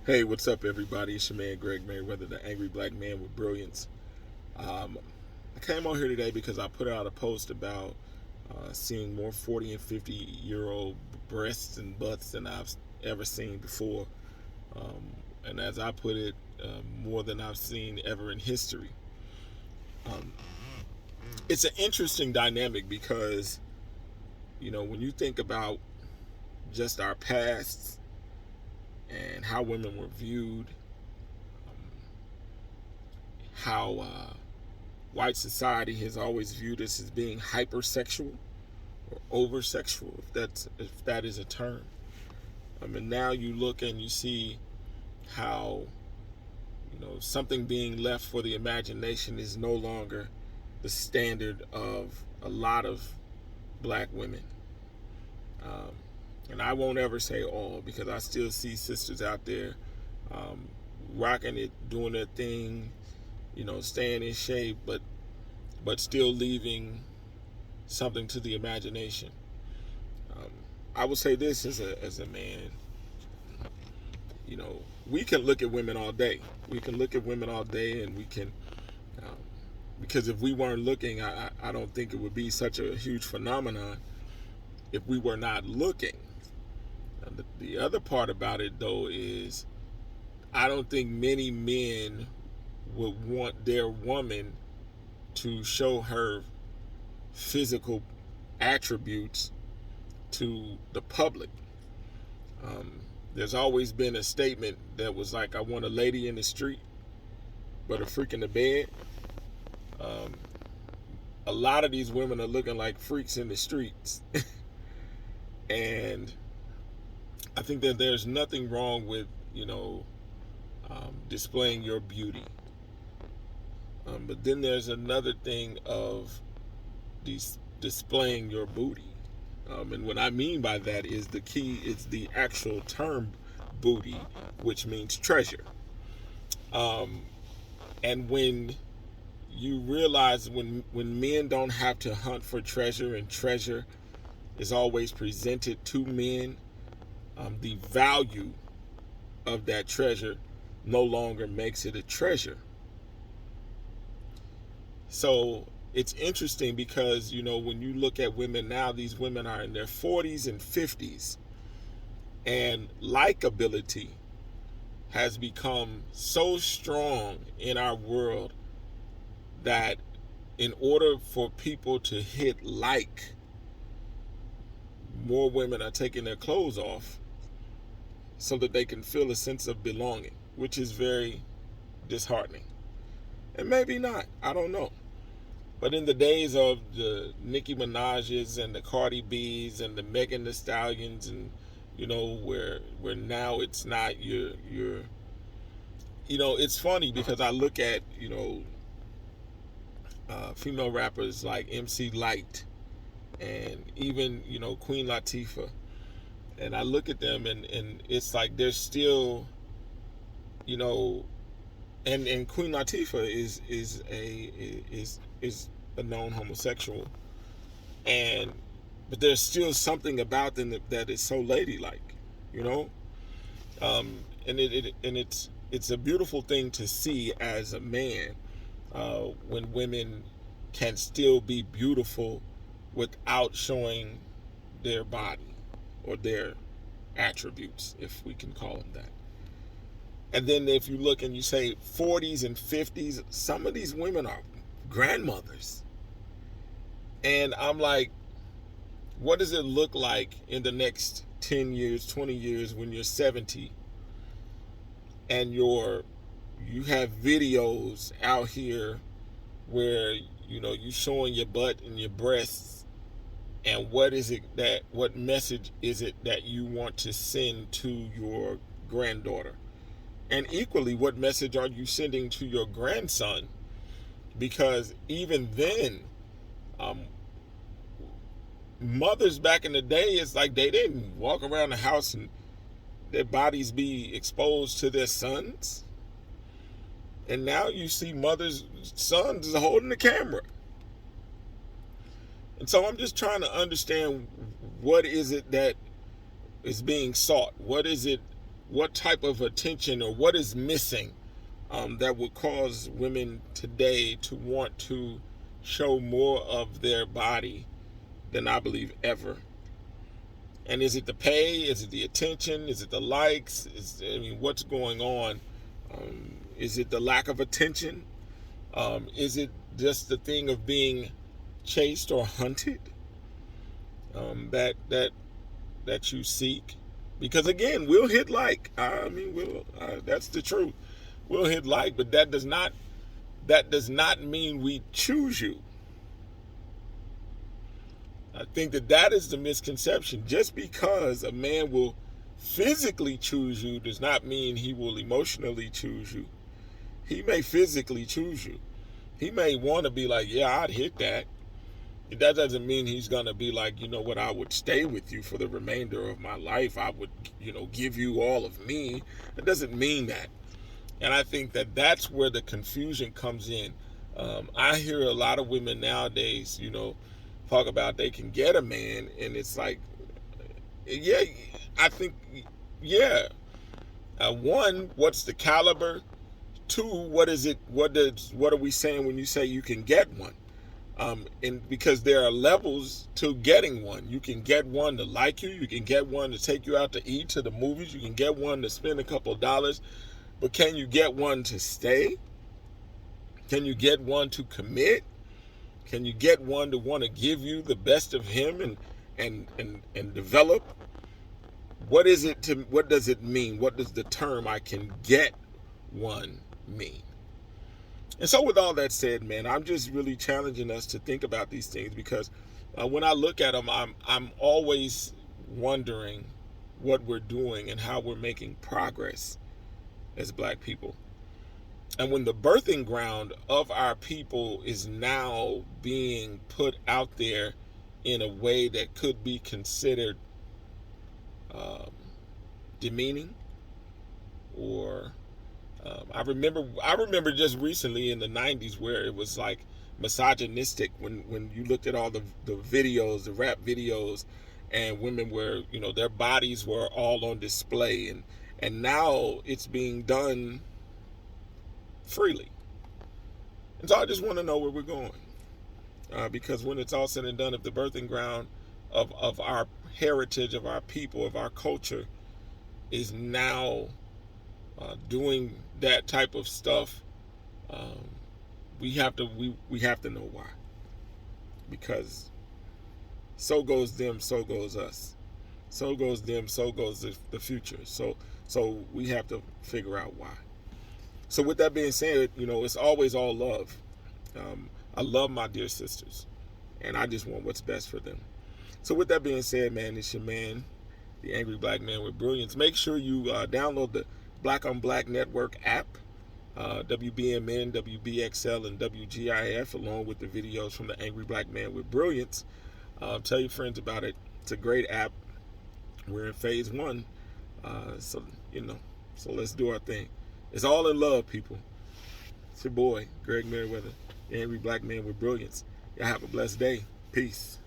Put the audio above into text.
Hey, what's up, everybody? It's your man, Greg Merriweather, the angry black man with brilliance. Um, I came on here today because I put out a post about seeing more 40 and 50-year-old breasts and butts than I've ever seen before. Um, and as I put it, more than I've seen ever in history. Um, it's an interesting dynamic because, when you think about just our pasts and how women were viewed, um, how white society has always viewed us as being hypersexual or oversexual, if that is a term. And now you look and you see how something being left for the imagination is no longer the standard of a lot of black women. Um, and I won't ever say all because I still see sisters out there um, rocking it, doing their thing, staying in shape, but still leaving something to the imagination. Um, I would say this as a man, we can look at women all day. We can look at women all day, and we can, um, because if we weren't looking, I don't think it would be such a huge phenomenon if we were not looking. The other part about it, though, is I don't think many men would want their woman to show her physical attributes to the public. Um, there's always been a statement that was like, I want a lady in the street, but a freak in the bed. Um, a lot of these women are looking like freaks in the streets. And I think that there's nothing wrong with, displaying your beauty. But then there's another thing of displaying your booty. And what I mean by that is the key is the actual term booty, which means treasure. Um, and when you realize when men don't have to hunt for treasure and treasure is always presented to men, the value of that treasure no longer makes it a treasure. So it's interesting because, when you look at women now, these women are in their 40s and 50s, and likability has become so strong in our world that in order for people to hit like, more women are taking their clothes off so that they can feel a sense of belonging, which is very disheartening. And maybe not, I don't know. But in the days of the Nicki Minaj's and the Cardi B's and the Megan Thee Stallions, and where now it's not your it's funny because I look at female rappers like MC Light and even Queen Latifah, and I look at them and it's like they're still you know and Queen Latifah is a known homosexual, and but there's still something about them that is so ladylike, you know. And it's a beautiful thing to see as a man, when women can still be beautiful without showing their body or their attributes, if we can call them that. And then if you look and you say 40s and 50s, some of these women are grandmothers. And I'm like, what does it look like in the next 10 years, 20 years when you're 70 and you have videos out here where you showing your butt and your breasts, and what message is it that you want to send to your granddaughter? And equally, what message are you sending to your grandson? Because even then, um, mothers back in the day, it's like they didn't walk around the house and their bodies be exposed to their sons. And now you see mothers, sons holding the camera. And so I'm just trying to understand, what is it that is being sought? What is it what type of attention or what is missing that would cause women today to want to show more of their body than I believe ever. And is it the pay? Is it the attention? Is it the likes? What's going on? Is it the lack of attention? Is it just the thing of being chased or hunted that you seek? Because again, we'll hit like. That's the truth. We'll hit like, but that does not mean we choose you. I think that is the misconception. Just because a man will physically choose you does not mean he will emotionally choose you. He may physically choose you. He may want to be like, yeah, I'd hit that. That doesn't mean he's going to be like, you know what, I would stay with you for the remainder of my life. I would, give you all of me. It doesn't mean that. And I think that that's where the confusion comes in. I hear a lot of women nowadays, talk about they can get a man, and it's like, yeah, I think, yeah. One, what's the caliber? Two, what is it? What are we saying when you say you can get one? And because there are levels to getting one. You can get one to like you. You can get one to take you out to eat, to the movies. You can get one to spend a couple of dollars. But can you get one to stay? Can you get one to commit? Can you get one to want to give you the best of him and develop? What does it mean? What does the term I can get one mean? And so with all that said, man, I'm just really challenging us to think about these things, because when I look at them, I'm always wondering what we're doing and how we're making progress as Black people. And when the birthing ground of our people is now being put out there in a way that could be considered demeaning, or I remember just recently in the 90s where it was like misogynistic when you looked at all the videos, the rap videos, and women were, their bodies were all on display, and now it's being done freely. And so I just want to know where we're going, because when it's all said and done, if the birthing ground of our heritage, of our people, of our culture is now doing that type of stuff, we have to know why. Because so goes them, so goes us. So goes them, so goes the future. So we have to figure out why. So with that being said, it's always all love. I love my dear sisters, and I just want what's best for them. So with that being said, man, it's your man, the Angry Black Man with Brilliance. Make sure you download the Black on Black Network app, WBMN, WBXL, and WGIF, along with the videos from the Angry Black Man with Brilliance. Tell your friends about it. It's a great app. We're in phase 1, so let's do our thing. It's all in love, people. It's your boy, Greg Merriweather, the Angry Black Man with Brilliance. Y'all have a blessed day. Peace.